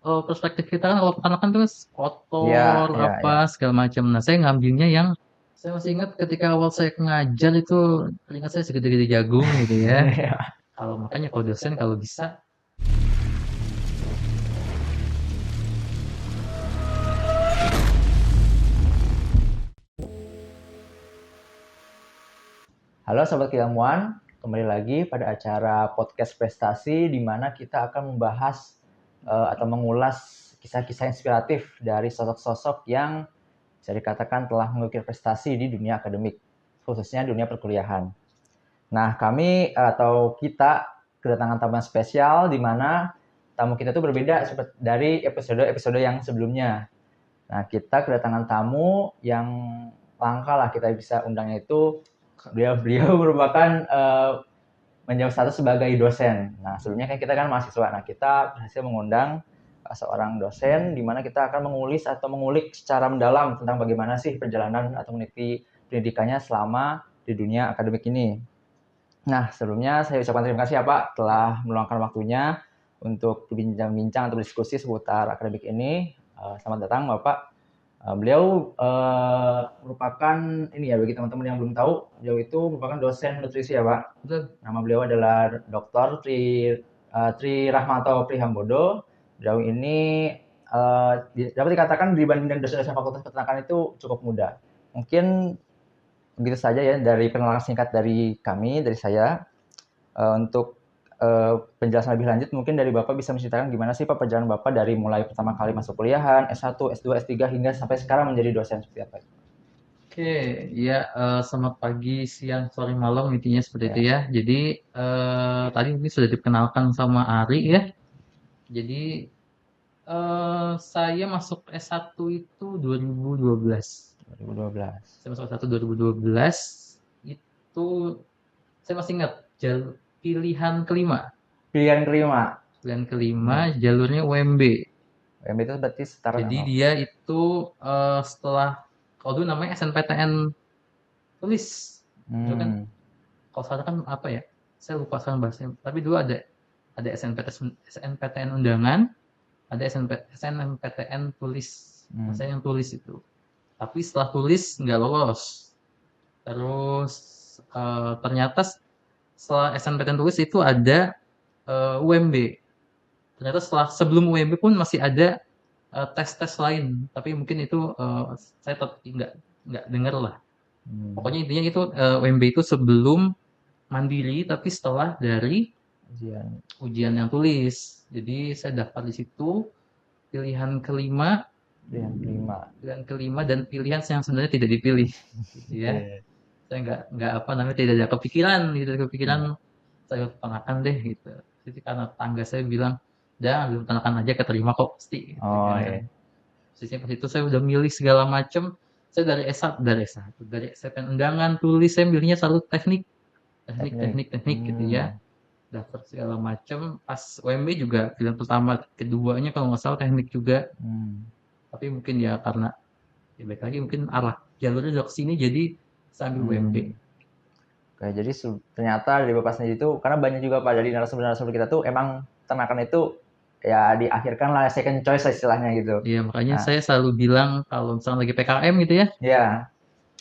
perspektif kita kan kalau anak-anak kan Iya, kotor iya, apa iya. segala macam. Nah, saya ngambilnya yang saya masih ingat ketika awal saya ngajar itu keringat saya segede-gede jagung gitu ya. Iya. Kalau makanya kalau dosen kalau bisa. Halo Sobat Keilmuan, kembali lagi pada acara podcast prestasi di mana kita akan membahas atau mengulas kisah-kisah inspiratif dari sosok-sosok yang bisa dikatakan telah mengukir prestasi di dunia akademik, khususnya dunia perkuliahan. Nah, kami atau kita kedatangan tamu yang spesial di mana tamu kita itu berbeda dari episode-episode yang sebelumnya. Nah, kita kedatangan tamu yang langka lah kita bisa undangnya itu beliau merupakan menjawab status sebagai dosen. Nah, sebelumnya kan kita kan mahasiswa. Nah, kita berhasil mengundang seorang dosen di mana kita akan mengulis atau mengulik secara mendalam tentang bagaimana sih perjalanan atau meniti pendidikannya selama di dunia akademik ini. Nah, sebelumnya saya ucapkan terima kasih ya Pak telah meluangkan waktunya untuk berbincang-bincang atau berdiskusi seputar akademik ini. Selamat datang Bapak. Beliau merupakan ini ya bagi teman-teman yang belum tahu, beliau itu merupakan dosen nutrisi ya Pak. Betul. Nama beliau adalah Dr. Tri Rahmanto Prihambodo. Beliau ini dapat dikatakan dibandingkan dosen-dosen Fakultas Peternakan itu cukup muda. Mungkin begitu saja ya dari perkenalan singkat dari kami, dari saya. Untuk penjelasan lebih lanjut mungkin dari Bapak bisa menceritakan gimana sih Pak perjalanan Bapak dari mulai pertama kali masuk kuliahan, S1, S2, S3 hingga sampai sekarang menjadi dosen seperti apa? Oke, ya, selamat pagi, siang, sore, malam intinya seperti itu Ya. ya. Jadi tadi ini sudah dikenalkan sama Ari ya. Jadi saya masuk S1 itu 2012. 2012. Saya masuk S1 2012 itu saya masih ingat pilihan kelima. Pilihan kelima. Pilihan kelima jalurnya UMB. UMB itu berarti setara Jadi dengan dia itu setelah kalau dulu namanya SNPTN tulis. Dulu kan hmm, kalau sekarang kan apa ya? Saya lupa sekarang bahasanya. Tapi dulu ada SNPTN undangan, ada SNMPTN tulis. Nah, hmm, saya yang tulis itu. Tapi setelah tulis nggak lolos. Terus ternyata setelah SNPTN tulis itu ada UMB. Ternyata sebelum UMB pun masih ada tes-tes lain, tapi mungkin itu saya tetap nggak dengar lah. hmm, Pokoknya intinya itu UMB itu sebelum mandiri, tapi setelah dari ujian. ujian yang tulis. Jadi saya daftar di situ pilihan kelima, Pilihan kelima. dan pilihan yang sebenarnya tidak dipilih, gitu ya. Oke. Saya nggak apa namanya tidak ada kepikiran gitu, kepikiran Ya. saya peternakan deh gitu. Jadi karena tangga saya bilang, dah ambil peternakan aja keterima kok pasti gitu Oh kan. iya. Sisanya pas itu saya udah milih segala macam. Saya dari SNPTN undangan tulis saya milihnya selalu teknik, teknik, Teknik. teknik, teknik gitu ya. Daftar segala macam. Pas UMB juga pilihan pertama, keduanya kalau nggak salah teknik juga. Hmm. Tapi mungkin ya karena ya baik lagi mungkin arah jalurnya udah ke sini jadi sambil UMB. Hmm. Oke, jadi ternyata dari Bapak sendiri itu, karena banyak juga Pak dari narasumber-narasumber kita tuh emang ternakan itu ya diakhirkan lah second choice istilahnya gitu. Ya makanya Nah, saya selalu bilang kalau misalnya lagi PKM gitu ya, ya,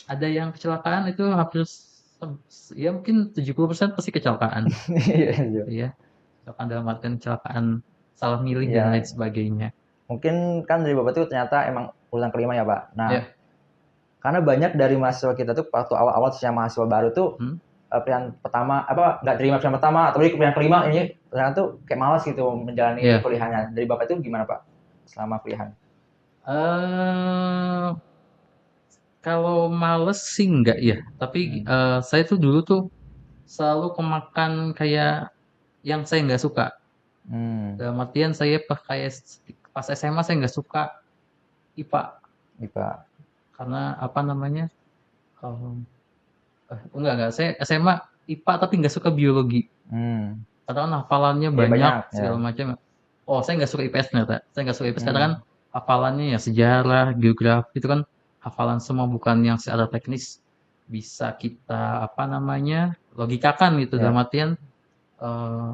ada yang kecelakaan itu hampir ya mungkin 70% pasti kecelakaan iya, iya. gitu ya. Kecelakaan dalam artian kecelakaan salah milih dan lain Ya, sebagainya. mungkin kan dari Bapak tuh ternyata emang urutan kelima ya Pak. Nah, Ya. karena banyak dari mahasiswa kita tuh waktu awal-awal khususnya mahasiswa baru tuh Hmm. pilihan pertama apa nggak terima pilihan pertama atau pilihan kelima ini ternyata tuh kayak malas gitu menjalani Ya. kuliahnya. Dari Bapak itu gimana Pak selama kuliahan? eh Kalau males sih enggak ya, tapi Hmm. saya tuh dulu tuh selalu kemakan kayak yang saya nggak suka. Hmm. Dalam artian saya kayak pas SMA saya nggak suka IPA IPA. karena apa namanya? Enggak, saya SMA IPA tapi nggak suka biologi. Hmm. Karena kan hafalannya Ya banyak banyak ya. segala macam. Oh, saya nggak suka IPS ternyata. Saya nggak suka IPS karena kan Hmm. hafalannya ya sejarah, geografi itu kan hafalan semua bukan yang secara teknis bisa kita apa namanya logikakan gitu dalam Ya. artian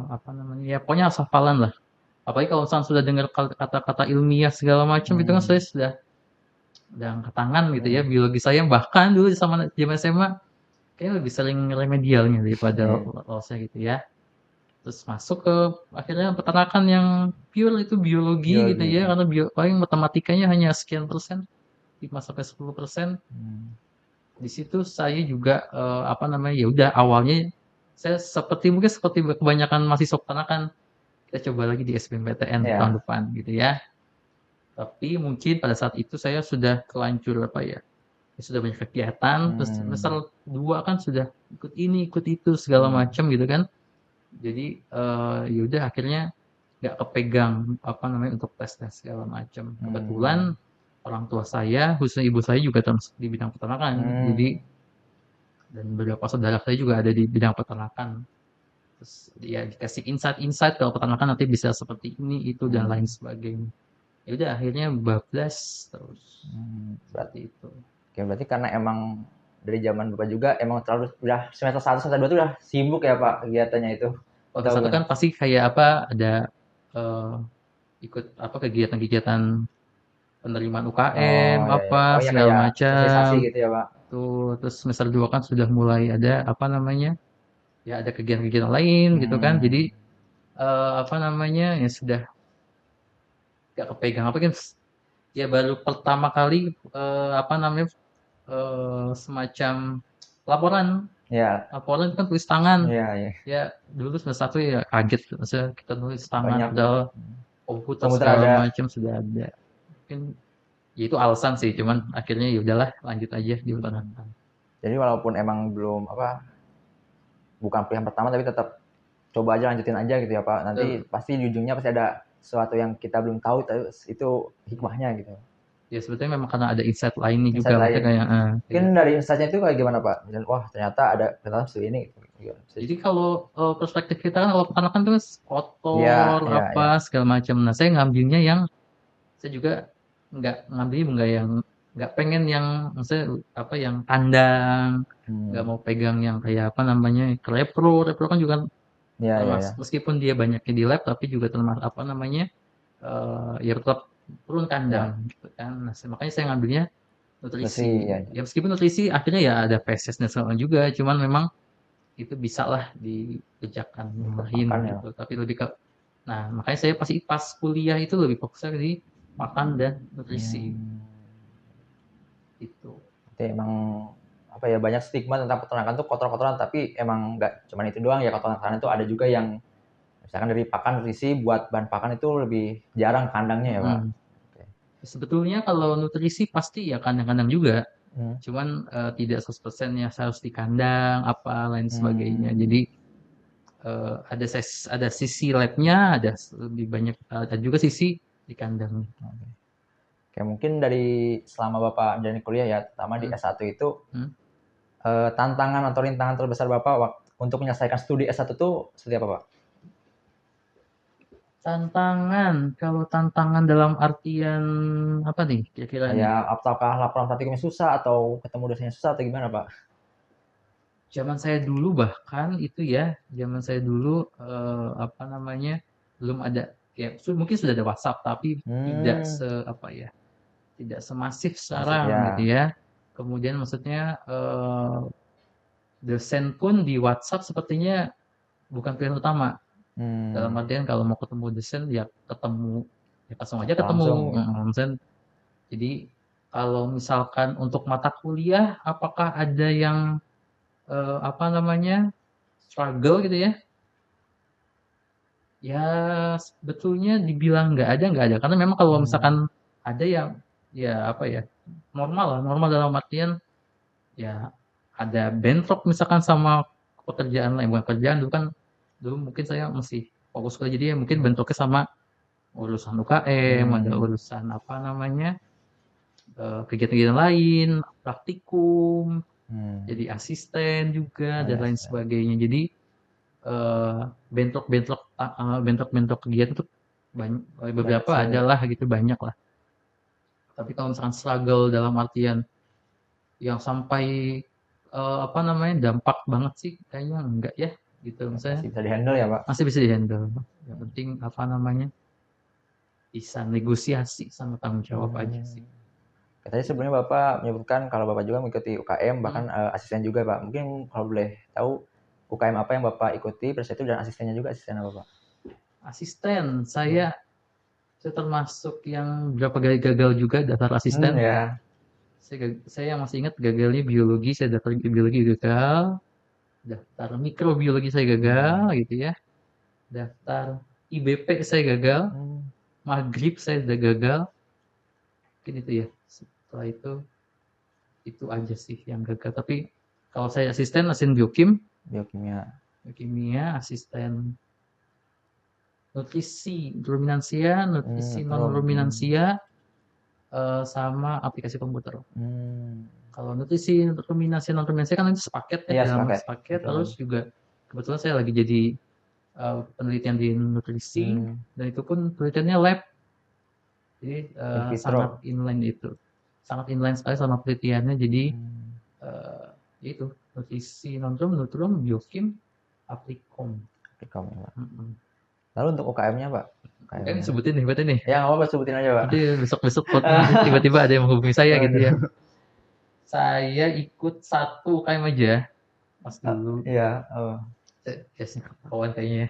apa namanya ya pokoknya harus hafalan lah. apalagi kalau misalnya sudah dengar kata-kata ilmiah segala macam itu kan Hmm. saya sudah angkat tangan gitu ya. Hmm. Biologi saya bahkan dulu sama zaman SMA kayaknya lebih sering remedialnya daripada Iya. losnya gitu ya. Terus masuk ke akhirnya peternakan yang pure itu biologi gitu Biologi. ya, Ya. karena paling matematikanya hanya sekian persen, 5 sampai 10%. Hmm. Di situ saya juga apa namanya, ya udah awalnya saya mungkin seperti kebanyakan mahasiswa peternakan, kita coba lagi di SBMPTN tahun Ya. depan gitu ya. Tapi mungkin pada saat itu saya sudah kelanjur apa ya, ya sudah banyak kegiatan, terus Hmm. semester 2 kan sudah ikut ini, ikut itu segala Hmm. macam gitu kan. Jadi ya udah akhirnya nggak kepegang apa namanya untuk tes-tes segala macam. Hmm. Kebetulan orang tua saya, khususnya ibu saya juga termasuk di bidang peternakan. Hmm. Jadi dan beberapa saudara saya juga ada di bidang peternakan. Terus dia dikasih insight-insight kalau peternakan nanti bisa seperti ini, itu dan lain Hmm. sebagainya. Ya udah akhirnya bablas terus Hmm. seperti itu. Oke, berarti karena emang dari zaman Bapak juga emang terlalu udah semester 1 semester 2 tuh udah sibuk ya Pak kegiatannya itu? Kalau Atau satu gimana? kan pasti kayak apa ada eh, ikut apa kegiatan-kegiatan penerimaan UKM Oh ya ya. apa Oh ya segala kayak sosialisasi macam gitu ya Pak? tuh. Terus semester 2 kan sudah mulai ada apa namanya, ya ada kegiatan-kegiatan lain gitu kan. Hmm. Jadi apa namanya, ya sudah gak kepegang apa kan, ya baru pertama kali apa namanya, semacam laporan. Ya, Laporan itu kan tulis tangan. ya, ya. Ya dulu semester 1 ya kaget, maksudnya kita nulis tangan Banyak. padahal komputer Komputer segala ada. macam sudah ada. Mungkin ya itu alasan sih, cuman akhirnya ya udahlah lanjut aja di Hmm. peternakan. Jadi walaupun emang belum apa bukan pilihan pertama tapi tetap coba aja lanjutin aja gitu ya Pak. Nanti Betul. pasti di ujungnya pasti ada sesuatu yang kita belum tahu itu hikmahnya gitu. Ya sebetulnya memang karena ada insight lainnya juga Insight maksudnya lain. kayak Mungkin kayak dari insight-nya itu kayak gimana Pak? Dan wah ternyata ada ternyata seperti ini. Gitu. jadi kalau perspektif kita kan kalau peternakan tuh Iya, kotor iya, apa iya. segala macam. Nah saya ngambilnya yang saya juga nggak yang nggak pengen yang maksudnya apa yang kandang, nggak Hmm. mau pegang yang kayak apa namanya repro kan juga Iya, iya, iya. termasuk meskipun dia banyaknya di lab tapi juga termasuk apa namanya ya tetap turun Iya. kandang gitu kan. Nah, makanya saya ngambilnya Bersih nutrisi. ya. Ya meskipun nutrisi akhirnya ya ada feses dan segala juga, cuman memang itu bisa lah dikerjakan yang lain Makan ya. gitu. Tapi lebih ke nah makanya saya pas kuliah itu lebih fokusnya di makan dan nutrisi Hmm. itu. Jadi emang apa ya banyak stigma tentang peternakan tuh kotor-kotoran tapi emang nggak cuman itu doang ya kotoran itu ada juga yang misalkan dari pakan nutrisi buat bahan pakan itu lebih jarang kandangnya ya Pak. Mhm. Oke. Sebetulnya kalau nutrisi pasti ya kandang-kandang juga, Hmm. cuman tidak 100% ya harus di kandang apa lain sebagainya. Hmm. Jadi ada sisi labnya, ada lebih banyak ada juga sisi di kandang. Oke. Oke, mungkin dari selama Bapak menjalani kuliah ya, terutama di Hmm. S1 itu Hmm. tantangan atau rintangan terbesar Bapak untuk menyelesaikan studi S1 itu seperti apa Pak? Kalau tantangan dalam artian apa nih kira-kira nih? Kayak apakah laporan praktikumnya susah atau ketemu dosennya susah atau gimana Pak? Zaman saya dulu bahkan itu ya, zaman saya dulu apa namanya belum ada ya mungkin sudah ada WhatsApp tapi tidak Hmm, apa ya, tidak semasif masif sekarang gitu ya. ya. Kemudian maksudnya dosen pun di WhatsApp sepertinya bukan pilihan utama. Dalam Hmm, artian kalau mau ketemu dosen ya ketemu ya langsung aja secara ketemu. langsung ya. Misalnya, jadi kalau misalkan untuk mata kuliah apakah ada yang apa namanya struggle gitu ya? Ya sebetulnya dibilang nggak ada karena memang kalau Hmm, misalkan ada ya ya apa ya normal lah, normal dalam artian ya ada bentrok misalkan sama pekerjaan lain, bukan kerjaan dulu kan, dulu mungkin saya masih fokus kerja jadi ya mungkin bentroknya sama urusan UKM, ada hmm, urusan apa namanya kegiatan-kegiatan lain, praktikum, hmm. jadi asisten juga Oh dan ya, lain sebagainya. Jadi bentrok-bentrok kegiatan tuh banyak beberapa sih ya. adalah gitu banyak lah. Tapi kalau misalkan struggle dalam artian yang sampai apa namanya dampak banget sih kayaknya enggak ya gitu misalnya Masih bisa dihandle ya Pak. masih bisa dihandle. Yang penting apa namanya? bisa negosiasi sama tanggung jawab aja sih. Katanya sebelumnya Bapak menyebutkan kalau Bapak juga mengikuti UKM, bahkan asisten juga Pak. Mungkin kalau boleh tahu UKM apa yang Bapak ikuti pada saat itu, dan asistennya juga asisten apa Pak? Asisten, saya termasuk yang berapa kali gagal juga daftar asisten. Ya. Saya masih ingat gagalnya biologi, saya daftar biologi gagal, daftar mikrobiologi saya gagal gitu ya, daftar IBP saya gagal, Maghrib saya udah gagal, mungkin itu ya. Setelah itu aja sih yang gagal. Tapi kalau saya asisten biokimia, asisten nutrisi ruminansia, nutrisi non ruminansia, sama aplikasi komputer. Kalau nutrisi ruminansia non ruminansia kan itu sepaket ya, dalam sepaket. Terus juga kebetulan saya lagi jadi penelitian di nutrisi, dan itu pun penelitiannya lab, jadi sangat inline sekali sama penelitiannya. Jadi itu nutrisi nutrum biokim aplikom. Lalu untuk UKM-nya Pak? UKM sebutin nih berarti nih ya, nggak apa-apa, sebutin aja Pak. Nanti besok tiba-tiba ada yang menghubungi saya gitu ya. Saya ikut satu UKM aja pas dulu. Iya. Ketahuan kayaknya.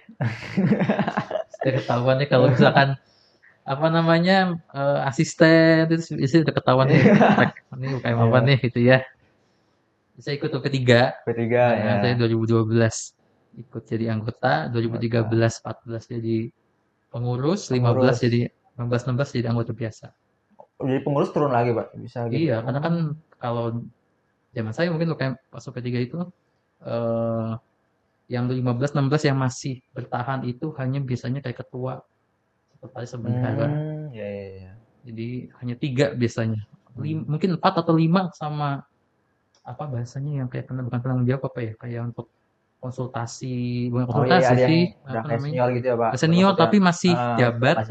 Sudah ketahuan nih kalau misalkan apa namanya asisten itu udah ketahuan nih. Ini UKM apa nih gitu ya. Saya ikut ketiga. Ya. Saya 2012 ikut jadi anggota, 2013-14 jadi pengurus, 15 jadi 16 jadi anggota biasa. Jadi pengurus turun lagi Pak? Bisa gitu? Iya, karena kan kalau zaman saya mungkin UKM pas UP3 itu yang 15-16 yang masih bertahan itu hanya biasanya kayak ketua, sekretaris bendahara. Jadi hanya 3 biasanya. Mungkin 4 atau 5 sama apa bahasanya yang kayak bukan penanggung jawab apa ya, kayak untuk konsultasi, bukan konsultasi sih, apa namanya? Senior gitu ya Pak? Senior tapi masih jabat,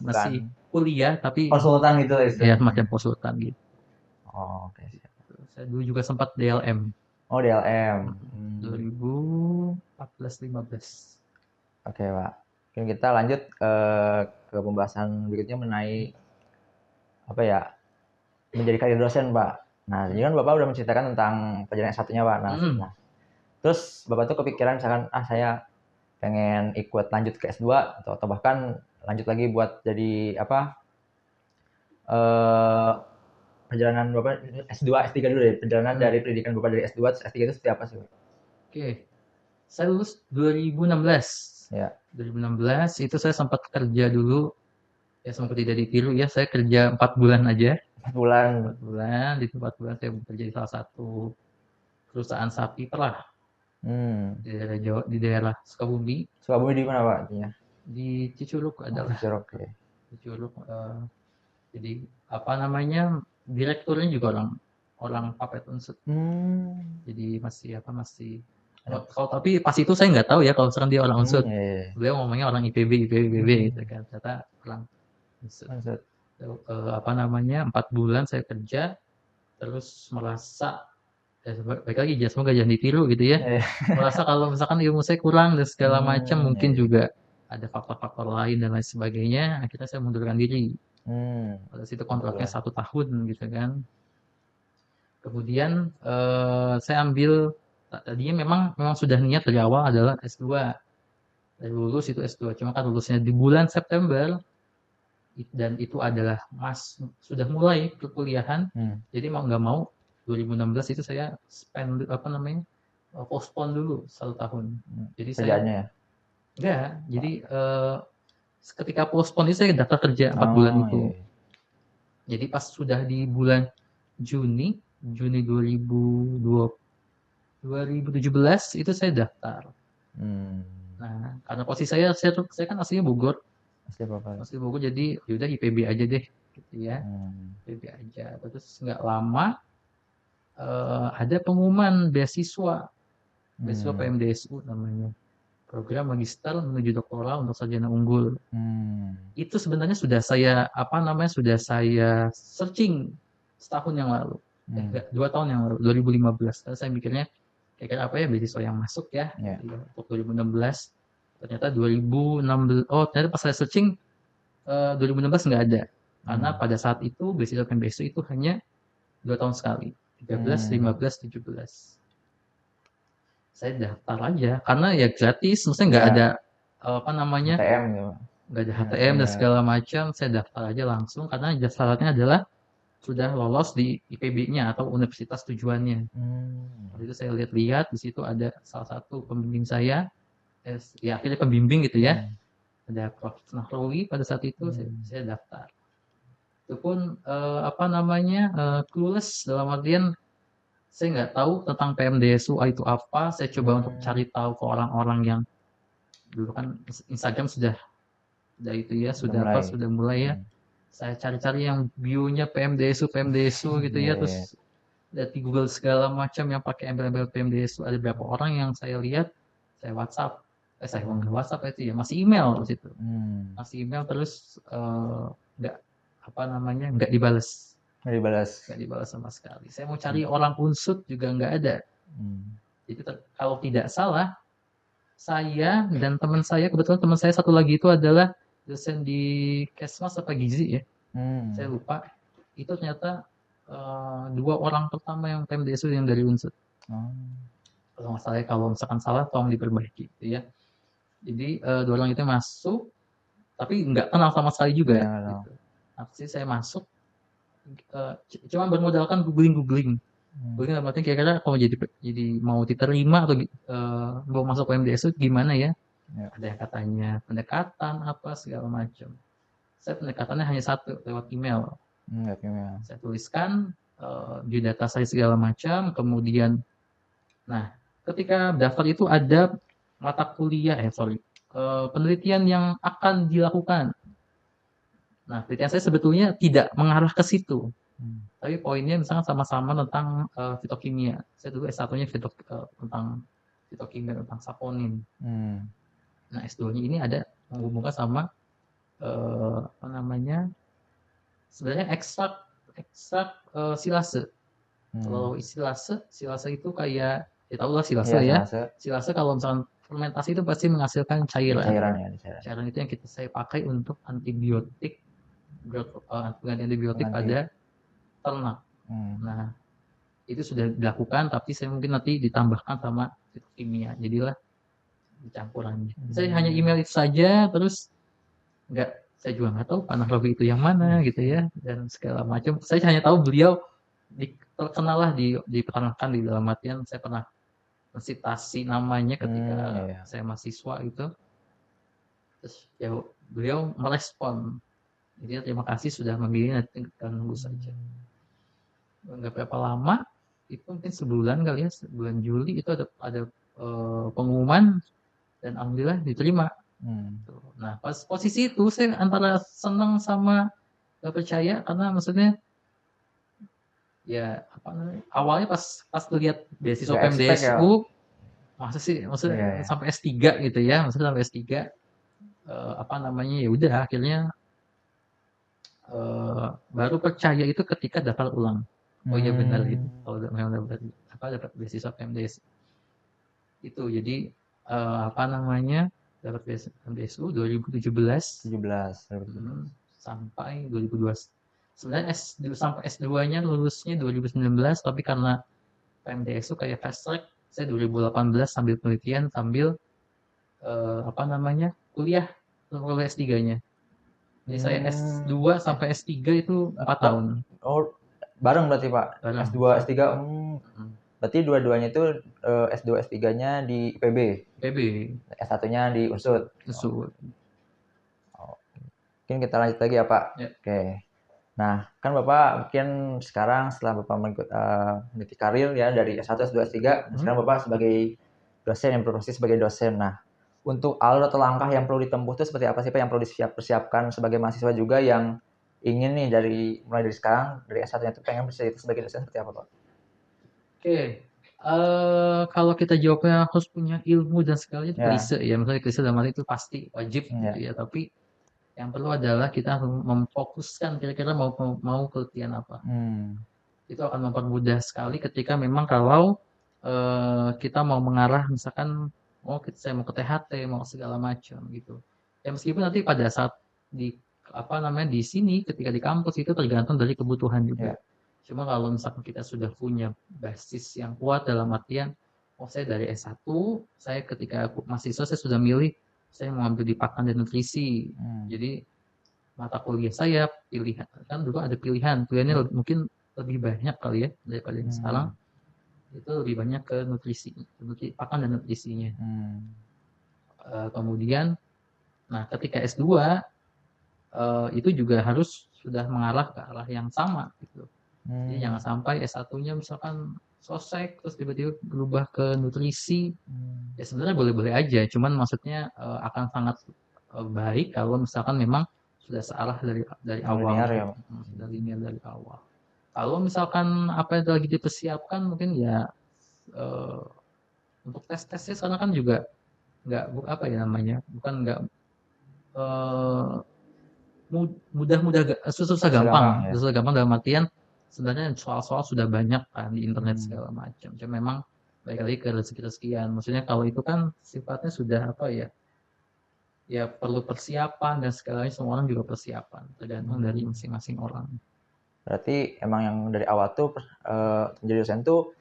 masih kuliah tapi konsultan gitu ya, semacam konsultan gitu. Oke. Saya dulu juga sempat DLM. DLM. 2014-15. Oke Pak. Mungkin kita lanjut ke pembahasan berikutnya mengenai apa ya, menjadi karir dosen Pak. Nah, ini kan Bapak udah menceritakan tentang perjalanan S1-nya Pak. Nah, terus Bapak tuh kepikiran misalkan saya pengen ikut lanjut ke S2 atau bahkan lanjut lagi buat jadi apa? Perjalanan Bapak S2, S3 dulu deh. Perjalanan dari pendidikan Bapak dari S2 ke S3 itu seperti apa sih Pak? Oke. Saya lulus 2016. Ya. 2016 itu saya sempat kerja dulu. Ya semoga tidak ditiru ya, saya kerja 4 bulan aja. 4 bulan. Di 4 bulan saya bekerja di salah satu perusahaan sapi perah. Di daerah Sukabumi. Sukabumi di mana Pak? Di Cicurug adalah. Cicurug. Jadi apa namanya, direkturnya juga orang Papet Unsut. Jadi masih tapi pas itu saya nggak tahu ya kalau sekarang dia orang Unsut. Beliau ngomongnya orang IPB gitu kan. Ternyata orang Unsut. Apa namanya, 4 bulan saya kerja, terus merasa baik lagi semoga jangan ditiru gitu ya. Merasa kalau misalkan ilmu saya kurang dan segala macam, mungkin juga ada faktor-faktor lain dan lain sebagainya, akhirnya saya mundurkan diri. Pada situ kontraknya 1 tahun gitu kan. Kemudian saya ambil, tadinya memang sudah niat dari awal adalah S2. Dari lulus itu S2, cuma kan lulusnya di bulan September dan itu adalah sudah mulai perkuliahan. Jadi mau nggak mau 2016 itu saya postpone dulu 1 tahun. Jadi kerjaannya enggak, jadi ketika postpone itu saya daftar kerja 4 bulan itu. Jadi pas sudah di bulan Juni 2017 itu saya daftar. Nah, karena posisi saya kan aslinya Bogor. Asli Bogor, jadi yaudah IPB aja deh gitu ya. IPB aja. Terus nggak lama ada pengumuman beasiswa PMDSU namanya, program magister menuju doktoral untuk sarjana unggul. Itu sebenarnya sudah saya searching setahun yang lalu, 2 tahun yang lalu, 2015. Karena saya mikirnya kira-kira apa ya beasiswa yang masuk ya untuk 2016. Ternyata 2016, ternyata pas saya searching 2016 nggak ada. Karena Hmm. pada saat itu beasiswa PMDSU itu hanya 2 tahun sekali, 13, 15, 17. Saya daftar aja karena ya gratis, maksudnya nggak ada Ya, apa namanya, HTM gitu. nggak ada HTM dan Iya. segala macam. Saya daftar aja langsung karena syaratnya adalah sudah lolos di IPB-nya atau universitas tujuannya. Hmm. Waktu itu saya lihat-lihat di situ ada salah satu pembimbing saya, ya akhirnya pembimbing gitu ya, Hmm. ada Prof. Nahrawi pada saat itu Hmm. saya daftar. Itu pun apa namanya clueless dalam artian saya nggak tahu tentang PMDSU itu apa. Saya coba untuk Hmm. cari tahu ke orang-orang yang dulu kan Instagram sudah itu ya, Udah sudah apa, mulai. sudah mulai ya. Hmm. Saya cari-cari yang bio-nya PMDSU, PMDSU gitu Iya, ya, iya, iya. terus lihat di Google segala macam yang pakai embel-embel PMDSU. Ada beberapa orang yang saya lihat, saya WhatsApp, saya nggak WhatsApp itu ya, masih email di situ, Hmm. masih email terus nggak apa namanya Nggak dibalas. nggak dibalas sama sekali. Saya mau cari orang unsut juga nggak ada. Hmm. Jadi kalau tidak salah, saya dan teman saya, kebetulan teman saya satu lagi itu adalah dosen di Kesmas apa Gizi ya, saya Hmm. lupa. Itu ternyata dua orang pertama yang PMDSU yang dari Unsur. Oh. Kalau nggak salah, kalau misalkan salah tolong diperbaiki gitu ya. Jadi dua orang itu masuk, tapi nggak kenal sama sekali juga Iya, nggak tahu. gitu. Nah, sih saya masuk, cuma bermodalkan googling. Hmm. Googling dalam artian kira-kira kalau jadi mau diterima atau mau masuk PMDSU gimana ya? Ya. Ada yang katanya pendekatan apa segala macam. Saya pendekatannya hanya satu, lewat email. Nggak kimia. Saya tuliskan di data saya segala macam, kemudian, nah, ketika daftar itu ada mata kuliah, penelitian yang akan dilakukan. Nah, penelitian saya sebetulnya tidak mengarah ke situ, Hmm. tapi poinnya misalnya sama-sama tentang fitokimia. Saya dulu S1-nya tentang fitokimia, tentang saponin. Hmm. Nah, S2-nya ini ada menghubungkan sama apa namanya? Sebenarnya ekstrak silase. Hmm. Kalau silase itu kayak, ya tau lah silase Iya, ya. selasa. Silase kalau misalkan fermentasi itu pasti menghasilkan Di cairan. cairan ya, di cairan. Cairan itu yang saya pakai untuk antibiotik, pengganti antibiotik Pengganti. pada ternak. Hmm. Nah, itu sudah dilakukan, tapi saya mungkin nanti ditambahkan sama kimia. Jadilah campurannya. Saya hanya Hmm. email itu saja, terus nggak, saya juga nggak tahu panah Robi itu yang mana gitu ya, dan segala macam. Saya hanya tahu beliau terkenal lah di peternakan, di dalam artian saya pernah mensitasi namanya ketika Hmm. Iya. saya mahasiswa gitu. Terus ya beliau merespon, jadi terima kasih sudah memilih, nanti kita nunggu saja. Nggak berapa lama, itu mungkin sebulan kali ya, bulan Juli itu ada pengumuman dan alhamdulillah diterima. Hmm. Nah, pas posisi itu saya antara senang sama gak percaya, karena maksudnya ya apa namanya, awalnya pas lihat beasiswa Nggak expect ya. PMDSU, masa sih, Iya, maksudnya ya. sampai S3 gitu ya, maksudnya sampai S3 apa namanya, ya udah akhirnya baru percaya itu ketika daftar ulang. Oh iya benar gitu, Hmm. kalau memang dapat beasiswa PMDS itu. Jadi apa namanya, dapat beasiswa PMDSU 2017, 17. 2017. sampai 2020. Sebenarnya sampai S2-nya lulusnya 2019, tapi karena PMDSU kayak fast track, saya 2018 sambil penelitian, sambil apa namanya, kuliah S3-nya. Jadi saya Hmm. S2 sampai S3 itu 4 Pak. tahun Oh, bareng berarti Pak. bareng. S2, S3. Berarti dua-duanya itu S2, S3-nya di IPB. PB S1-nya di Unsud. Oh. itu. Mungkin kita lanjut lagi ya Pak. Ya. Oke. Nah, kan Bapak mungkin sekarang setelah Bapak meniti karir ya dari S1, S2, S3, sekarang Bapak sebagai dosen yang berprofesi sebagai dosen. Nah, untuk alur atau langkah yang perlu ditempuh itu seperti apa sih Pak, yang perlu dipersiapkan sebagai mahasiswa juga yang ingin nih mulai dari sekarang, dari S1-nya itu pengen bercerita sebagai dosen seperti apa Pak? Oke. Kalau kita jawabnya harus punya ilmu dan segalanya itu Ya, klise ya, misalnya klise dalam hal itu pasti wajib gitu ya. ya, tapi yang perlu adalah kita memfokuskan kira-kira mau keletihan apa. Hmm. Itu akan mempermudah sekali ketika memang kalau kita mau mengarah, misalkan saya mau ke THT, mau segala macam gitu. Ya meskipun nanti pada saat di apa namanya, di sini ketika di kampus itu tergantung dari kebutuhan juga. Ya. Cuma kalau misalkan kita sudah punya basis yang kuat dalam artian, oh saya dari S1, saya ketika aku mahasiswa saya sudah milih saya mau ambil di Pakan dan Nutrisi. Jadi mata kuliah saya pilihan kan dulu ada pilihannya mungkin lebih banyak kali ya daripada yang sekarang. Itu lebih banyak ke nutrisi, pakan dan nutrisinya. Kemudian, nah ketika S2 itu juga harus sudah mengarah ke arah yang sama gitu. Jadi jangan sampai S1-nya misalkan sosek terus tiba-tiba berubah ke nutrisi. Ya sebenarnya boleh-boleh aja, cuman maksudnya akan sangat baik kalau misalkan memang sudah searah dari awal Linear ya, gitu. Sudah linear dari awal. Kalau misalkan apa yang lagi dipersiapkan mungkin ya eh, untuk tes-tesnya sekarang kan juga nggak apa ya namanya, bukan nggak eh, mudah-mudah susah gampang, ya. susah gampang dalam artian sebenarnya soal-soal sudah banyak kan di internet segala macam. Cuma memang baik lagi ke rezeki-rezekian. Maksudnya kalau itu kan sifatnya sudah apa ya? Ya perlu persiapan dan segalanya semua orang juga persiapan, tergantung dari masing-masing orang. Berarti emang yang dari awal tuh menjadi dosen tuh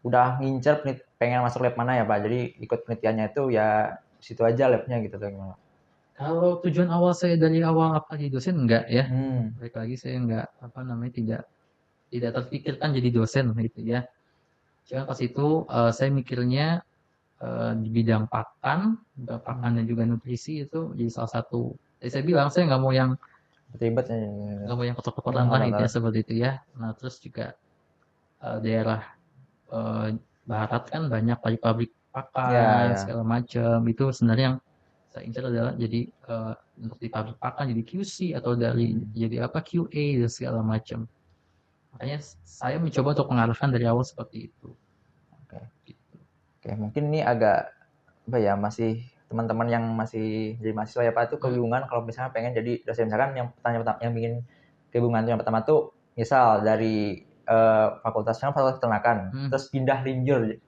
udah ngincer pengen masuk lab mana ya Pak? Jadi ikut penelitiannya itu ya situ aja labnya gitu tuh gimana? Kalau tujuan awal saya dari awal apa jadi dosen enggak ya. Baik lagi saya enggak apa namanya tidak terpikirkan jadi dosen gitu ya. Cuma pas itu saya mikirnya di bidang pakan dan juga nutrisi itu jadi salah satu. Jadi saya bilang saya Ribet ya. nggak mau yang kotor-kotoran lah gitu ya seperti itu ya. Nah terus juga daerah barat kan banyak pabrik pakan Ya. segala macam itu sebenarnya yang saya incar adalah jadi untuk di pabrik pakan jadi QC atau dari jadi apa QA dan segala macam. Makanya saya mencoba untuk mengarahkan dari awal seperti itu. Oke. Oke, mungkin ini agak apa ya masih teman-teman yang masih jadi mahasiswa ya Pak itu kebingungan kalau misalnya pengen jadi dosen, misalkan yang pertanyaan pertama yang bikin kebingungan yang pertama tuh misal dari fakultasnya fakultas peternakan terus pindah linjur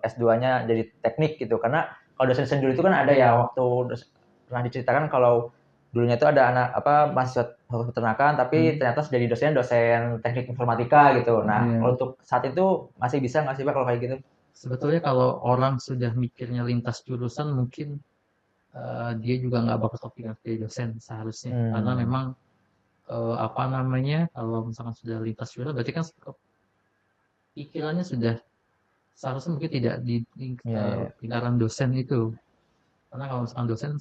S2-nya jadi teknik gitu, karena kalau dosen dulu itu kan ada ya waktu pernah diceritakan kalau dulunya itu ada anak apa mahasiswa fakultas peternakan tapi ternyata jadi dosen teknik informatika gitu. Nah kalau untuk saat itu masih bisa nggak sih Pak kalau kayak gitu? Sebetulnya kalau orang sudah mikirnya lintas jurusan mungkin dia juga nggak bakal kepikiran jadi dosen seharusnya karena memang apa namanya kalau misalkan sudah lintas jurusan berarti kan pikirannya sudah seharusnya mungkin tidak di lingkaran dosen itu, karena kalau misalkan dosen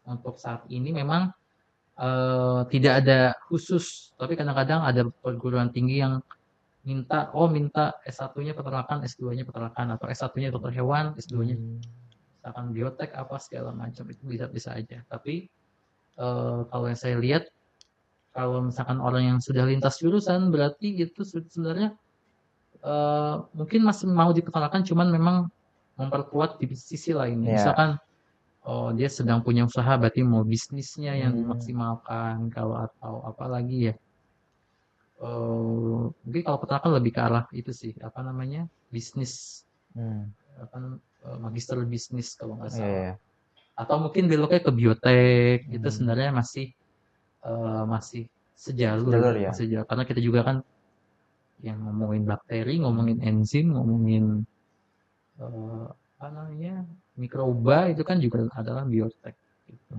untuk saat ini memang tidak ada khusus, tapi kadang-kadang ada perguruan tinggi yang minta S1-nya peternakan, S2-nya peternakan, atau S1-nya dokter hewan, S2-nya misalkan biotek apa segala macam itu bisa aja. Tapi kalau yang saya lihat kalau misalkan orang yang sudah lintas jurusan berarti itu sebenarnya mungkin masih mau dipeternakan cuman memang memperkuat di sisi lainnya. Misalkan dia sedang punya usaha berarti mau bisnisnya yang dimaksimalkan kalau atau apa lagi ya. Mungkin kalau peternakan lebih ke arah itu sih apa namanya bisnis apa magister bisnis kalau nggak salah. Atau mungkin beloknya ke biotek itu sebenarnya masih sejalur ya. karena kita juga kan yang ngomongin bakteri, ngomongin enzim, ngomongin apa namanya mikroba itu kan juga adalah biotek. Gitu.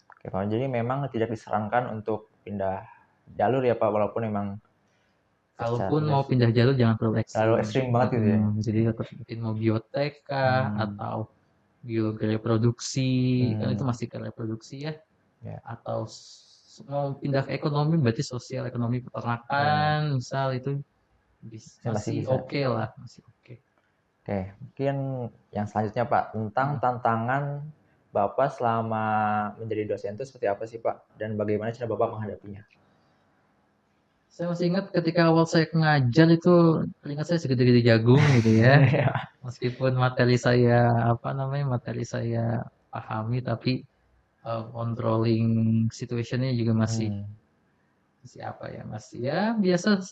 Oke, kalau jadi memang tidak disarankan untuk pindah jalur ya Pak, walaupun memang kalaupun mau pindah jalur jangan terlalu ekstrim banget gitu ya. Jadi tetap mungkin mau biotek atau biologi reproduksi kan itu masih ke reproduksi ya. Atau mau pindah ke ekonomi berarti sosial ekonomi peternakan misal itu masih oke lah, masih oke. Oke, mungkin yang selanjutnya Pak tentang tantangan Bapak selama menjadi dosen itu seperti apa sih Pak, dan bagaimana cara Bapak menghadapinya? Saya masih ingat ketika awal saya ngajar itu ingat saya segede-gede jagung gitu ya. Meskipun materi saya pahami tapi controlling situationnya juga masih apa ya masih ya biasa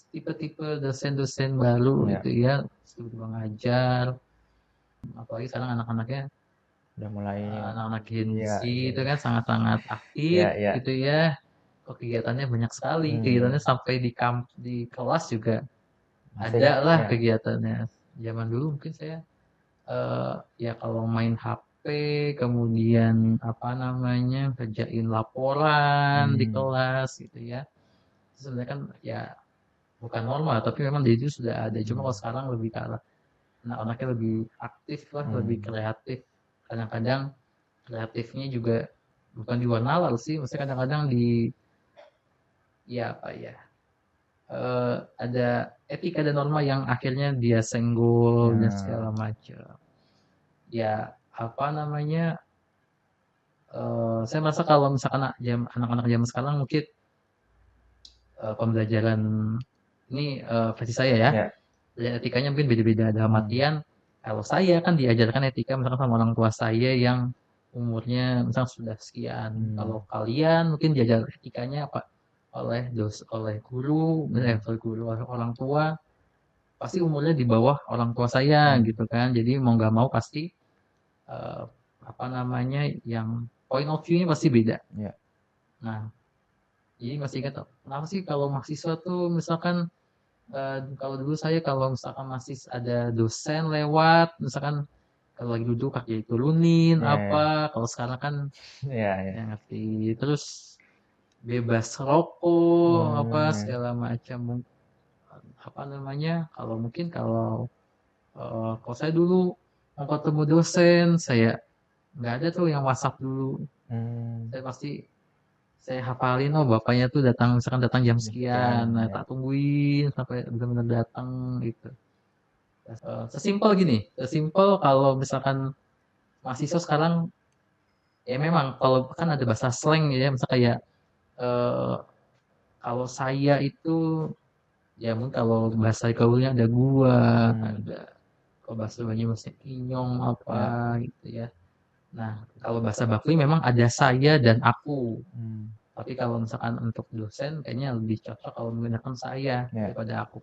tipe-tipe dosen-dosen baru gitu ya, tiba-tiba ngajar apalagi sekarang anak-anaknya Udah mulai anak-anak Gen ya, Z ya, itu ya. kan sangat-sangat aktif Ya, ya. gitu ya. Kok kegiatannya banyak sekali, Hmm, kegiatannya sampai di kelas juga masih ada lah ya. kegiatannya. Zaman dulu mungkin saya ya kalau main HP, kemudian apa namanya kerjain laporan di Hmm, kelas gitu ya. Itu sebenarnya kan ya bukan normal, tapi memang dari itu sudah ada. Cuma hmm, kalau sekarang lebih ke arah anak-anaknya lebih aktif lah, lebih hmm. kreatif. Kadang-kadang kreatifnya juga bukan di warna nalar sih, maksudnya kadang-kadang di ya apa ya ada etika dan norma yang akhirnya dia senggol dan Nah, segala macam. Ya apa namanya saya merasa kalau misalkan anak-anak zaman sekarang mungkin pembelajaran ini versi saya ya, ya. dan etikanya mungkin beda-beda dalam Hmm, artian kalau saya kan diajarkan etika misalkan sama orang tua saya yang umurnya misalnya sudah sekian. hmm, Kalau kalian mungkin diajar etikanya apa oleh guru, hmm, oleh guru oleh orang tua, pasti umurnya di bawah orang tua saya hmm. gitu kan. Jadi mau nggak mau pasti eh, apa namanya yang point of view-nya pasti beda. Ya. Nah, jadi masih ingat kenapa sih kalau mahasiswa tuh misalkan kalau dulu saya kalau misalkan masih ada dosen lewat, misalkan kalau lagi duduk kaki diturunin Ya, ya. apa, kalau sekarang kan Ya, ya ya. ngerti terus bebas rokok apa Hmm, ya. segala macam apa namanya kalau mungkin kalau saya dulu mau ketemu dosen saya nggak ada tuh yang WhatsApp dulu Hmm, saya pasti saya hafalin oh bapaknya tuh datang misalkan datang jam sekian, sekian nah ya. tak tungguin sampai benar-benar datang gitu. Sesimpel gini, sesimpel kalau misalkan mahasiswa sekarang ya memang kalau kan ada bahasa slang ya, misal kayak eh, kalau saya itu ya mungkin kalau bahasa gaulnya ada gua, Hmm, ada kalau bahasa Banyumasnya inyong apa ya. gitu ya. Nah, kalau bahasa Bakli memang ada saya dan aku. Hmm, Tapi kalau misalkan untuk dosen kayaknya lebih cocok kalau menggunakan saya ya. daripada aku.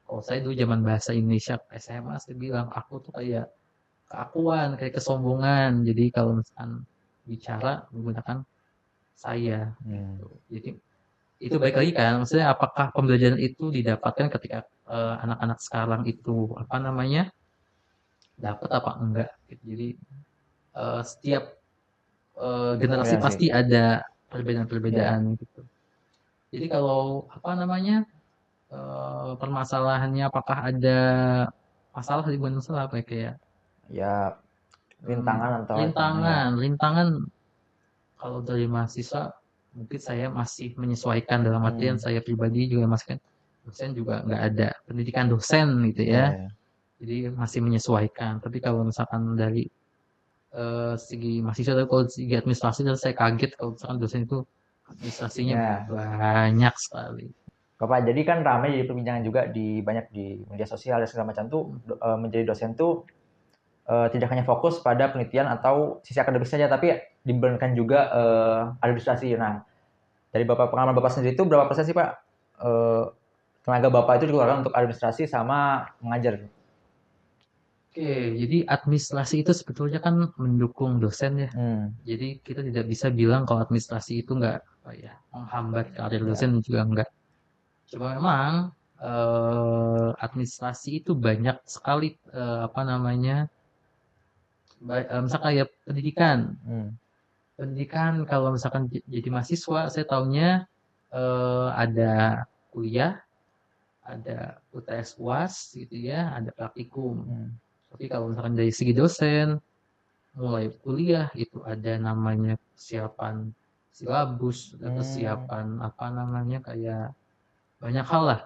Kalau saya dulu zaman bahasa Indonesia SMA saya bilang aku tuh kayak keakuan, kayak kesombongan. Jadi kalau misalkan bicara menggunakan saya Hmm, gitu. Jadi itu baik lagi kan, maksudnya apakah pembelajaran itu didapatkan ketika anak-anak sekarang itu apa namanya dapat apa enggak? Gitu. Jadi setiap generasi generasi. pasti ada Ya. perbedaan-perbedaan gitu. Jadi kalau apa namanya permasalahannya apakah ada masalah di bukan masalah apa ya kayak Ya, rintangan atau tantangan ya. rintangan kalau dari mahasiswa mungkin saya masih menyesuaikan dalam artian Hmm, saya pribadi juga masih kan dosen juga nggak ada pendidikan dosen gitu ya, ya ya. jadi masih menyesuaikan tapi kalau misalkan dari segi mahasiswa tapi kalau segi administrasi dan saya kaget kalau misalkan dosen itu administrasinya Ya. banyak sekali. Bapak, jadi kan ramai jadi perbincangan juga di banyak di media sosial dan segala macam tuh menjadi dosen tuh tidak hanya fokus pada penelitian atau sisi akademik saja, tapi dibebankan juga administrasi. Nah, dari Bapak pengalaman Bapak sendiri itu berapa persen sih Pak eh, tenaga Bapak itu dikeluarkan untuk administrasi sama mengajar? Oke, jadi administrasi itu sebetulnya kan mendukung dosen ya. Hmm, Jadi kita tidak bisa bilang kalau administrasi itu nggak apa ya menghambat karir ya. dosen juga enggak. Cuma memang administrasi itu banyak sekali apa namanya, misalkan kayak pendidikan. Hmm, Pendidikan kalau misalkan jadi mahasiswa, saya tahunya ada kuliah, ada UTS UAS gitu ya, ada praktikum. hmm, Tapi kalau misalkan dari segi dosen, mulai kuliah itu ada namanya persiapan silabus, ada hmm, persiapan apa namanya kayak banyak hal lah.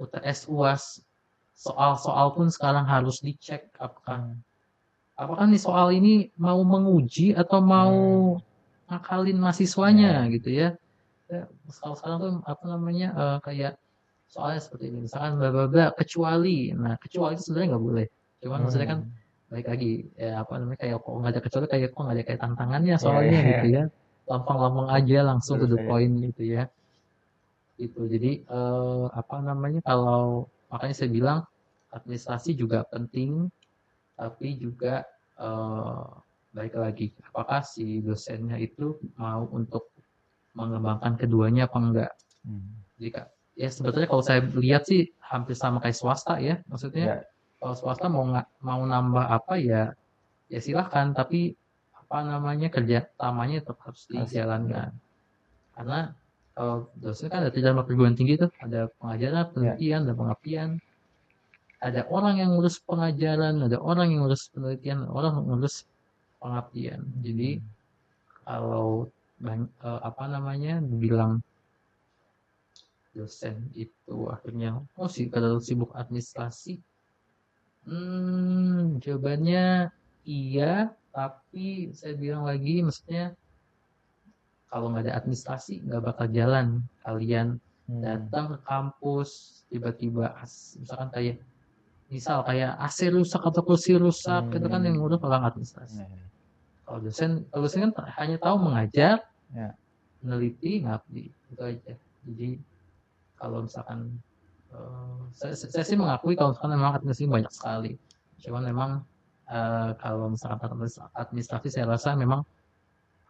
UTS UAS, soal-soal pun sekarang harus dicek apakah hmm, apakah nih soal ini mau menguji atau mau hmm, ngakalin ya, mahasiswanya ya. gitu ya. Kalau sekarang tuh apa namanya kayak soalnya seperti ini misalkan bla bla bla kecuali nah kecuali itu sebenarnya nggak boleh cuman maksudnya kan Hmm, baik lagi ya apa namanya kayak kok nggak ada kecuali kayak kok nggak ada kayak tantangannya ya, soalnya ya, gitu ya. ya lampang-lampang aja langsung to Lurus the saja. point gitu ya itu jadi apa namanya kalau makanya saya bilang administrasi juga penting tapi juga eh, baik lagi apakah si dosennya itu mau untuk mengembangkan keduanya apa enggak. Jika ya sebetulnya kalau saya lihat sih hampir sama kayak swasta ya, maksudnya Ya. kalau swasta mau nambah apa ya ya silahkan, tapi apa namanya kerja utamanya tetap harus dijalankan. Karena kalau dosen kan ada 3 perguruan tinggi tuh, ada pengajaran, penelitian, dan pengabdian. Ada orang yang ngurus pengajaran, ada orang yang ngurus penelitian, ada orang yang ngurus pengabdian. Jadi kalau apa namanya dibilang dosen itu akhirnya sih kalau sibuk administrasi, jawabannya iya, tapi saya bilang lagi, maksudnya kalau nggak ada administrasi nggak bakal jalan. Kalian datang ke kampus tiba-tiba misalkan kayak AC rusak atau kursi rusak, itu kan yang ngurus orang administrasi. Kalau dosen kan hanya tahu mengajar, meneliti, ngabdi, itu aja. Jadi kalau misalkan saya sih mengakui kalau misalkan memang administrasi banyak sekali. Cuman memang kalau misalkan administrasi saya rasa memang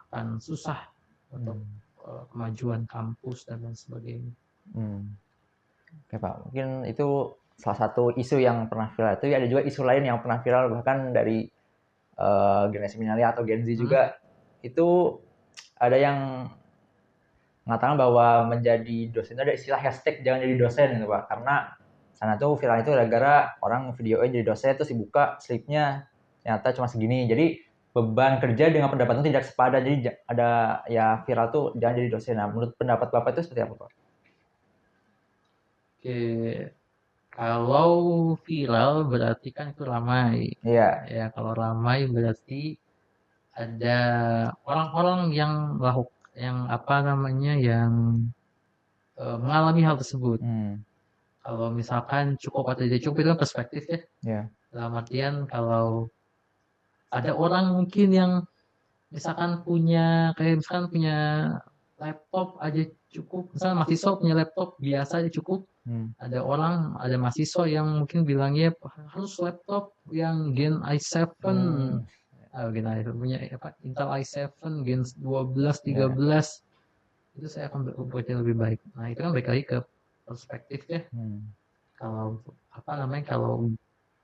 akan susah untuk kemajuan kampus dan lain sebagainya. Oke Pak, mungkin itu salah satu isu yang pernah viral. Itu ada juga isu lain yang pernah viral bahkan dari generasi milenial atau Gen Z juga. Itu ada yang mengatakan bahwa menjadi dosen itu ada istilah hashtag jangan jadi dosen gitu Pak. Karena sana tuh viral itu gara-gara orang videoin jadi dosen terus dibuka slipnya ternyata cuma segini. Jadi beban kerja dengan pendapatan tidak sepadan. Jadi ada ya viral tuh jangan jadi dosen. Nah, menurut pendapat Bapak itu seperti apa Pak? Oke, kalau viral berarti kan itu ramai. Iya. Ya, kalau ramai berarti ada orang-orang yang apa namanya yang mengalami hal tersebut. Kalau misalkan cukup atau tidak cukup itu kan perspektif ya. Dalam artian kalau ada orang mungkin yang misalkan punya laptop aja cukup, misalnya mahasiswa punya laptop biasa aja cukup. Ada mahasiswa yang mungkin bilangnya harus laptop yang Gen i7, Gen i7 punya apa Intel i7 Gen 12, 13, itu saya akan bekerja lebih baik. Nah itu kan balik lagi ke perspektif ya. Kalau apa namanya kalau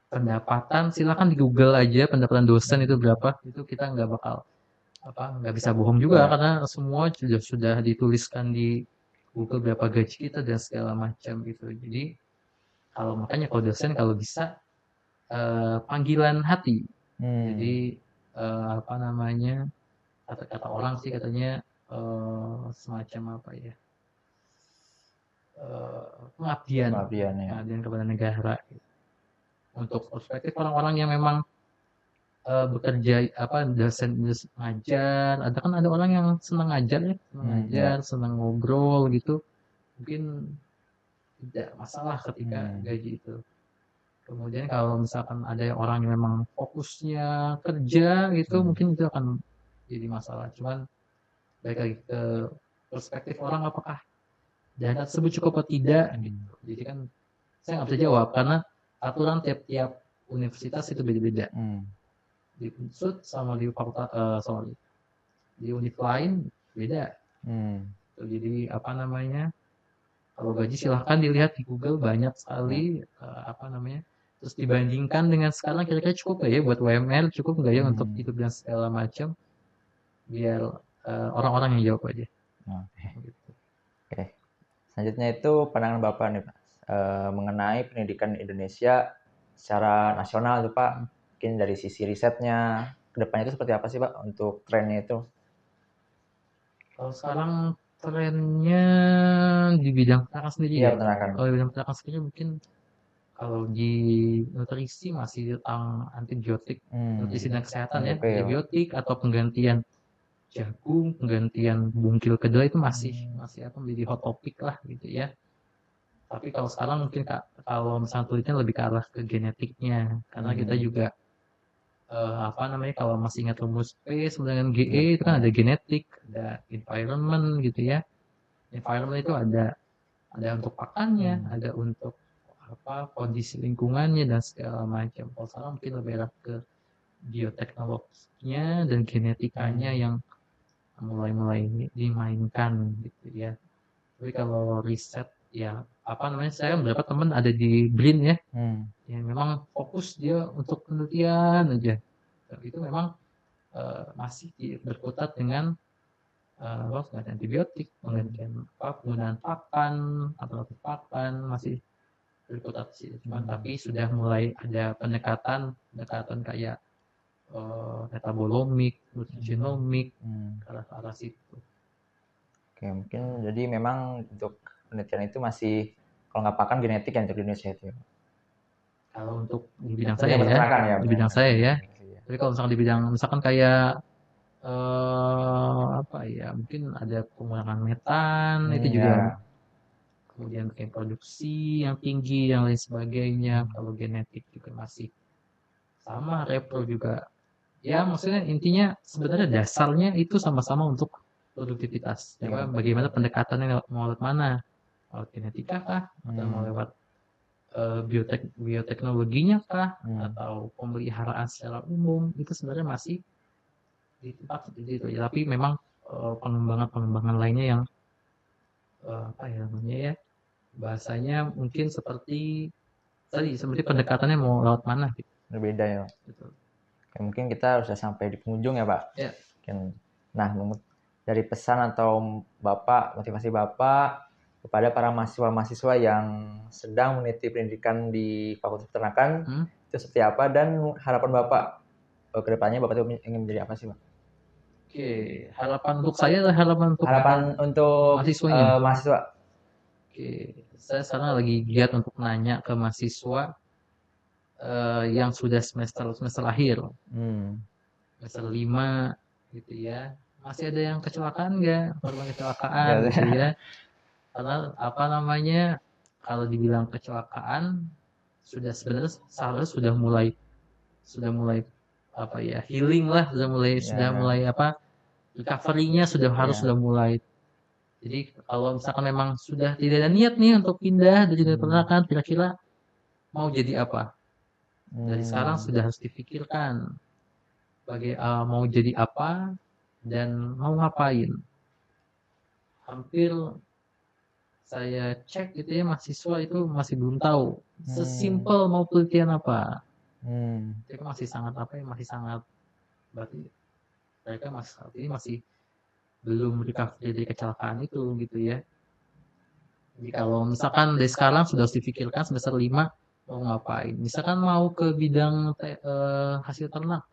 pendapatan silakan di Google aja pendapatan dosen itu berapa, itu kita nggak bisa bohong juga karena semua sudah dituliskan di Google berapa gaji kita dan segala macam gitu. Jadi makanya kalau dosen kalau bisa panggilan hati. Jadi apa namanya kata orang sih katanya semacam apa ya pengabdian kepada negara. Untuk perspektif orang-orang yang memang bekerja dosen ngajar, ada orang yang senang ngajar ya, senang ngobrol gitu, mungkin tidak masalah ketika gaji itu. Kemudian kalau misalkan ada orang yang memang fokusnya kerja gitu, mungkin itu akan jadi masalah. Cuman balik lagi ke perspektif orang apakah dana tersebut cukup atau tidak gitu. Jadi kan saya nggak bisa jawab karena aturan tiap-tiap universitas itu beda-beda. Di Unsud sama di fakultas di univ lain beda. Jadi apa namanya? Kalau gaji silahkan dilihat di Google banyak sekali terus dibandingkan dengan sekarang kira-kira cukup nggak ya buat UMR, cukup nggak ya untuk hidup dan segala macam, biar orang-orang yang jawab aja. Oke. Selanjutnya itu pandangan Bapak nih Pak mengenai pendidikan Indonesia secara nasional tuh Pak. Mungkin dari sisi risetnya kedepannya itu seperti apa sih Pak untuk trennya itu? Kalau sekarang trennya di bidang peternakan sendiri ya. Kalau di bidang peternakan sendiri mungkin kalau di nutrisi masih tentang antibiotik, nutrisi dan kesehatan ya, antibiotik atau penggantian jagung, penggantian bungkil kedelai itu masih menjadi hot topic lah gitu ya. Tapi kalau sekarang mungkin kalau misalnya penelitian lebih ke arah ke genetiknya, karena kita juga kalau masih ingat rumus P sama dengan GE itu kan ada genetik, ada environment gitu ya. Environment itu ada untuk pakannya, ada untuk kondisi lingkungannya dan segala macam. Kalau sekarang mungkin lebih arah ke bioteknologinya dan genetikanya yang mulai dimainkan gitu ya. Tapi kalau riset ya apa namanya, saya beberapa teman ada di BRIN ya, yang memang fokus dia untuk penelitian aja. Itu memang masih berkutat dengan penggantian antibiotik, penggantian penggunaan pakan, alternatif pakan masih berkutat sih. Cuman tapi sudah mulai ada pendekatan kayak metabolomik, nutrigenomik, ke arah situ. Oke, mungkin jadi memang untuk penelitian itu masih kalau nggak pakan genetik yang untuk di Indonesia itu. Kalau untuk di bidang saya ya, ya, di bidang saya ya. Tapi kalau misalkan di bidang misalkan kayak apa ya, mungkin ada pengurangan metan itu juga, kemudian kayak produksi yang tinggi yang lain sebagainya. Kalau genetik juga masih sama, repro juga. Ya maksudnya intinya sebenarnya dasarnya itu sama-sama untuk produktivitas. Ya, bagaimana pendekatannya mau lewat mana? Lewat genetika kah? Atau mau lewat bioteknologinya kah? Atau pemeliharaan secara umum? Itu sebenarnya masih di tempat seperti itu. Ya, tapi memang pengembangan lainnya yang apa ya namanya ya? Bahasanya mungkin seperti tadi, seperti pendekatannya mau lewat mana gitu. Berbeda ya. Gitu. Oke, mungkin kita sudah sampai di penghujung ya Pak. Ya. Nah, dari pesan atau Bapak, motivasi Bapak kepada para mahasiswa-mahasiswa yang sedang meniti pendidikan di Fakultas Peternakan, itu seperti apa, dan harapan Bapak ke depannya Bapak itu ingin menjadi apa sih Pak? Oke, harapan untuk saya adalah harapan untuk mahasiswanya. Mahasiswa. Oke, saya sekarang lagi giat untuk nanya ke mahasiswa yang sudah semester akhir, semester 5 gitu ya, masih ada yang kecelakaan nggak, korban kecelakaan gitu ya. Karena apa namanya, kalau dibilang kecelakaan sebenarnya sudah mulai apa ya, healing lah, sudah mulai apa, recovery-nya sudah mulai. Jadi kalau misalkan memang sudah tidak ada niat nih untuk pindah dari peternakan, kira-kira mau jadi apa? Dari sekarang sudah harus dipikirkan mau jadi apa dan mau ngapain. Hampir saya cek gitu ya, mahasiswa itu masih belum tahu sesimpel mau penelitian apa. Mereka masih sangat berarti mereka saat ini masih belum recovery dari kecelakaan itu gitu ya. Jadi kalau misalkan dari sekarang sudah harus dipikirkan semester 5 mau ngapain. Misalkan mau ke bidang hasil ternak.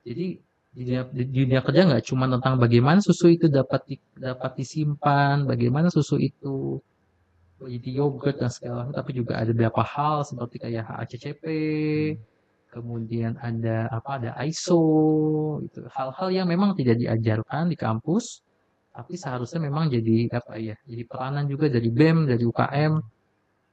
Jadi di dunia kerja nggak cuma tentang bagaimana susu itu dapat disimpan, bagaimana susu itu jadi yogurt dan segala macam, tapi juga ada beberapa hal seperti kayak HACCP, kemudian ada ISO, itu hal-hal yang memang tidak diajarkan di kampus, tapi seharusnya memang jadi jadi peranan juga dari BEM, dari UKM.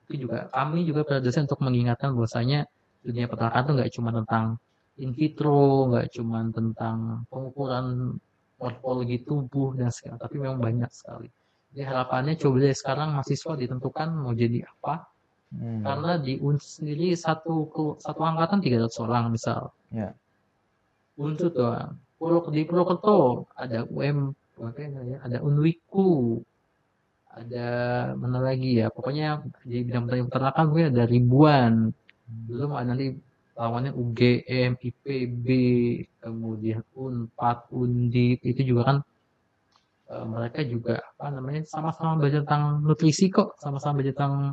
Itu juga kami juga pada dosen untuk mengingatkan bahwasanya dunia peternakan itu nggak cuma tentang in vitro, nggak cuma tentang pengukuran morfologi tubuh dan segala, tapi memang banyak sekali. Jadi harapannya coba dari sekarang mahasiswa ditentukan mau jadi apa, karena di UNS sendiri satu angkatan 300 orang misal. Unsur doang. Di Purwokerto ada ada Unwiku, ada mana lagi ya, pokoknya di bidang peternakan mungkin ada ribuan. Belum ada nanti lawannya UGM, IPB, kemudian Unpad, Undip, itu juga kan mereka juga sama-sama belajar tentang nutrisi kok, sama-sama belajar tentang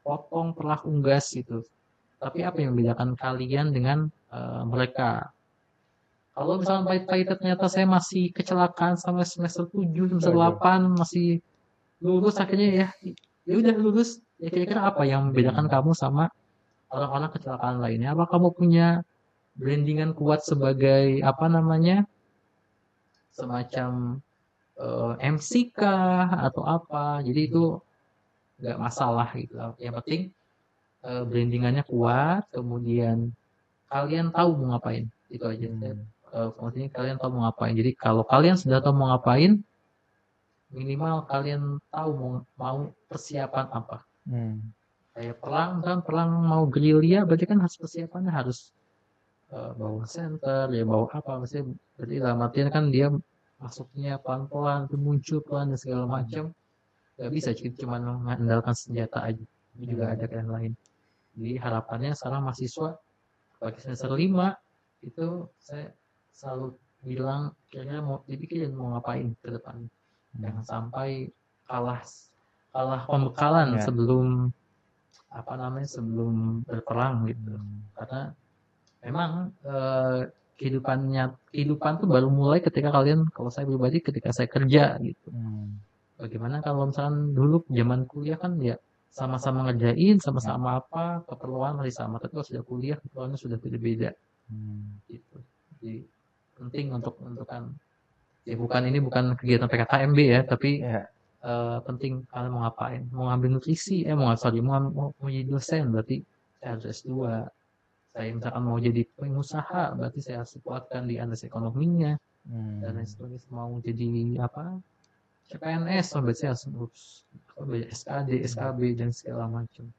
potong, perah, unggas gitu. Tapi apa yang membedakan kalian dengan mereka? Kalau misalnya pahit-pahitnya ternyata saya masih kecelakaan sampai semester 7, semester 8 masih lulus akhirnya ya udah lulus. Ya kira-kira apa yang membedakan kamu sama orang-orang kecelakaan lainnya? Apa kamu punya brandingan kuat sebagai semacam MC kah atau apa? Jadi itu nggak masalah gitu. Yang penting brandingannya kuat, kemudian kalian tahu mau ngapain. Itu aja. Maksudnya kalian tahu mau ngapain. Jadi kalau kalian sudah tahu mau ngapain, minimal kalian tahu mau persiapan apa. Kayak perang mau gerilya, berarti kan persiapannya harus bawa center, ya bawa apa, maksudnya berarti dalam artian kan dia masuknya pelan-pelan, tuh muncul pelan dan segala macam. Gak bisa cuma mengandalkan senjata aja, tapi juga ada yang lain. Jadi harapannya sekarang mahasiswa bagi semester 5 itu saya selalu bilang kira-kira mau dipikirin mau ngapain ke depan. Jangan sampai kalah kalah pembekalan sebelum apa namanya sebelum berperang gitu. Karena memang kehidupan tuh baru mulai ketika kalian, kalau saya pribadi ketika saya kerja gitu. Bagaimana kalau misalkan dulu zaman kuliah kan ya sama-sama ngerjain, sama-sama apa, keperluan masih sama, tapi kalau sudah kuliah keperluannya sudah beda-beda. Gitu. Jadi penting untuk kan ya bukan kegiatan PKKMB ya, tapi penting kalian mau ngapain, mau ngambil nutrisi, mau jadi dosen berarti saya harus S2. Saya misalkan mau jadi pengusaha berarti saya harus kuatkan di analisis ekonominya dan lain sebagainya. Mau jadi apa CPNS berarti saya harus belajar SKD, SKB dan segala macam.